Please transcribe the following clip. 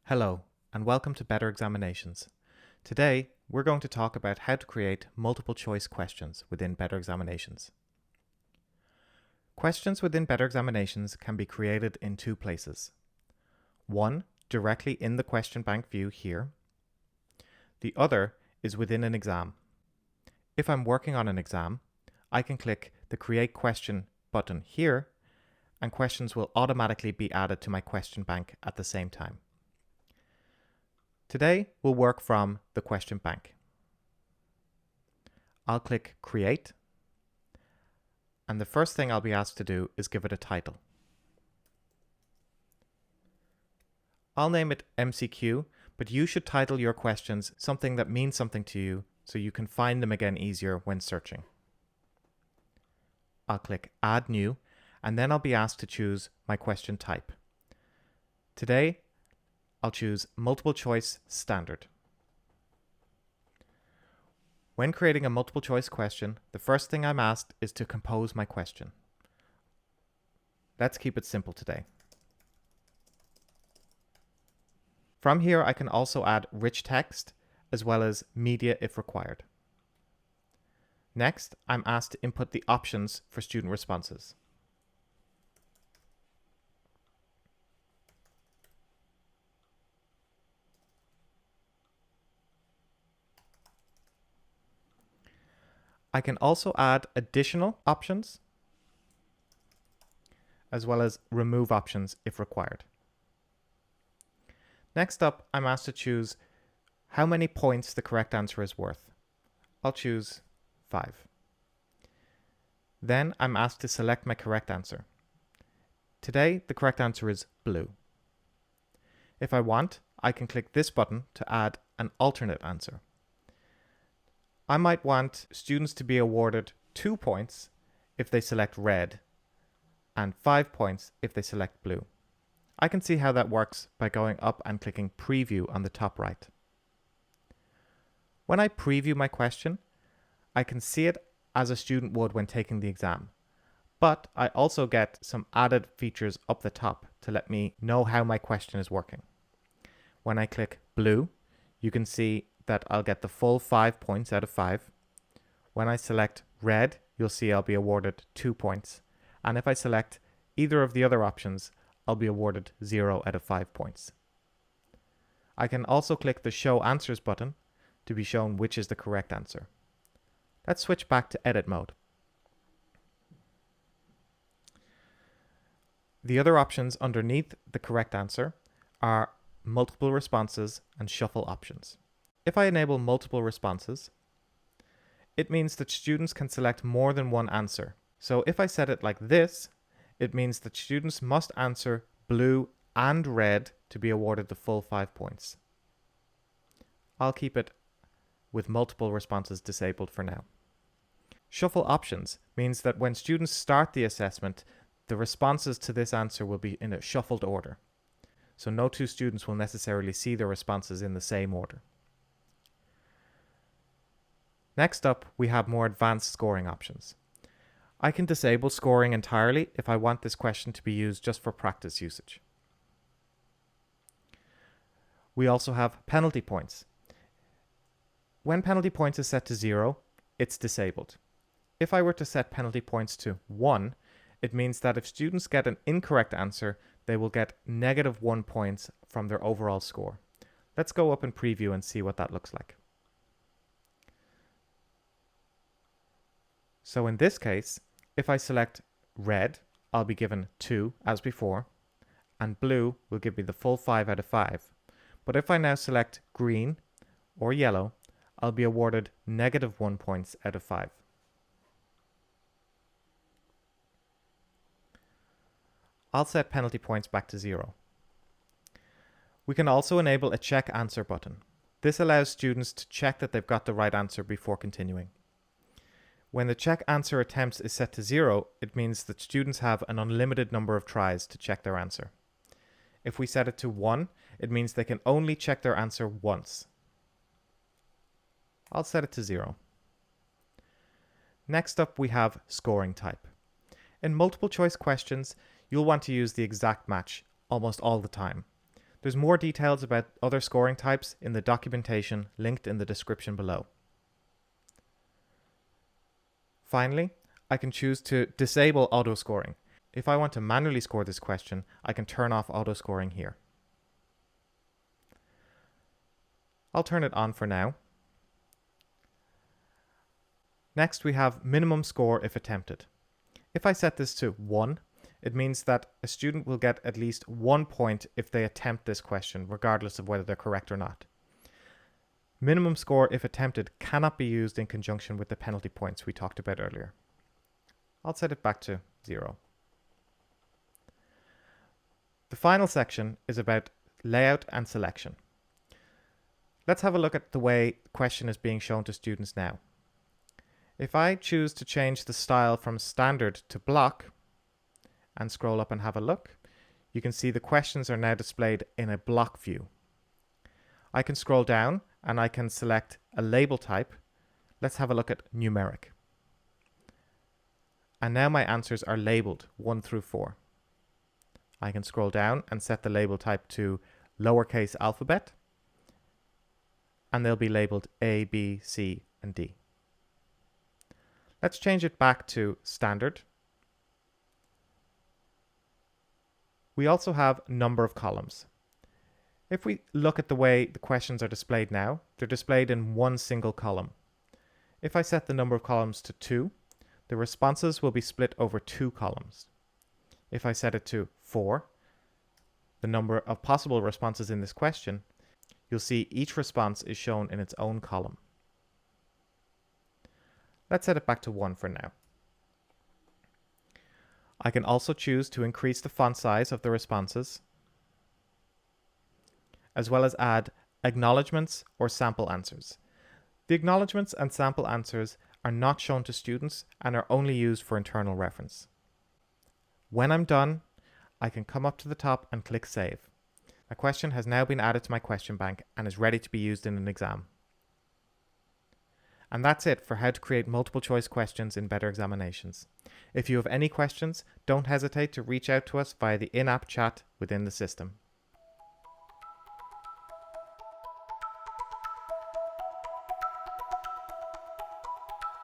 Hello, and welcome to Better Examinations. Today, we're going to talk about how to create multiple choice questions within Better Examinations. Questions within Better Examinations can be created in two places. One, directly in the question bank view here. The other is within an exam. If I'm working on an exam, I can click the Create Question button here, and questions will automatically be added to my question bank at the same time. Today, we'll work from the question bank. I'll click Create, and the first thing I'll be asked to do is give it a title. I'll name it MCQ, but you should title your questions something that means something to you so you can find them again easier when searching. I'll click Add New, and then I'll be asked to choose my question type. Today, I'll choose Multiple Choice Standard. When creating a multiple choice question, the first thing I'm asked is to compose my question. Let's keep it simple today. From here, I can also add rich text as well as media if required. Next, I'm asked to input the options for student responses. I can also add additional options as well as remove options if required. Next up, I'm asked to choose how many points the correct answer is worth. I'll choose 5. Then I'm asked to select my correct answer. Today, the correct answer is blue. If I want, I can click this button to add an alternate answer. I might want students to be awarded 2 points if they select red and 5 points if they select blue. I can see how that works by going up and clicking Preview on the top right. When I preview my question, I can see it as a student would when taking the exam, but I also get some added features up the top to let me know how my question is working. When I click blue, you can see that I'll get the full 5 points out of 5. When I select red, you'll see I'll be awarded 2 points. And if I select either of the other options, I'll be awarded 0 out of 5 points. I can also click the Show Answers button to be shown which is the correct answer. Let's switch back to edit mode. The other options underneath the correct answer are multiple responses and shuffle options. If I enable multiple responses, it means that students can select more than one answer. So if I set it like this, it means that students must answer blue and red to be awarded the full 5 points. I'll keep it with multiple responses disabled for now. Shuffle options means that when students start the assessment, the responses to this answer will be in a shuffled order. So no two students will necessarily see their responses in the same order. Next up, we have more advanced scoring options. I can disable scoring entirely if I want this question to be used just for practice usage. We also have penalty points. When penalty points is set to 0, it's disabled. If I were to set penalty points to 1, it means that if students get an incorrect answer, they will get -1 points from their overall score. Let's go up and preview and see what that looks like. So in this case, if I select red, I'll be given 2 as before, and blue will give me the full 5 out of 5. But if I now select green or yellow, I'll be awarded -1 points out of 5. I'll set penalty points back to 0. We can also enable a check answer button. This allows students to check that they've got the right answer before continuing. When the check answer attempts is set to 0, it means that students have an unlimited number of tries to check their answer. If we set it to 1, it means they can only check their answer once. I'll set it to 0. Next up, we have scoring type. In multiple choice questions, you'll want to use the exact match almost all the time. There's more details about other scoring types in the documentation linked in the description below. Finally, I can choose to disable auto-scoring. If I want to manually score this question, I can turn off auto-scoring here. I'll turn it on for now. Next, we have minimum score if attempted. If I set this to 1, it means that a student will get at least 1 point if they attempt this question, regardless of whether they're correct or not. Minimum score if attempted cannot be used in conjunction with the penalty points we talked about earlier. I'll set it back to 0. The final section is about layout and selection. Let's have a look at the way the question is being shown to students now. If I choose to change the style from standard to block and scroll up and have a look, you can see the questions are now displayed in a block view. I can scroll down and I can select a label type. Let's have a look at numeric. And now my answers are labeled 1 through 4. I can scroll down and set the label type to lowercase alphabet, and they'll be labeled A, B, C, and D. Let's change it back to standard. We also have number of columns. If we look at the way the questions are displayed now, they're displayed in one single column. If I set the number of columns to 2, the responses will be split over 2 columns. If I set it to 4, the number of possible responses in this question, you'll see each response is shown in its own column. Let's set it back to 1 for now. I can also choose to increase the font size of the responses, as well as add acknowledgements or sample answers. The acknowledgements and sample answers are not shown to students and are only used for internal reference. When I'm done, I can come up to the top and click Save. A question has now been added to my question bank and is ready to be used in an exam. And that's it for how to create multiple choice questions in BetterExaminations. If you have any questions, don't hesitate to reach out to us via the in-app chat within the system.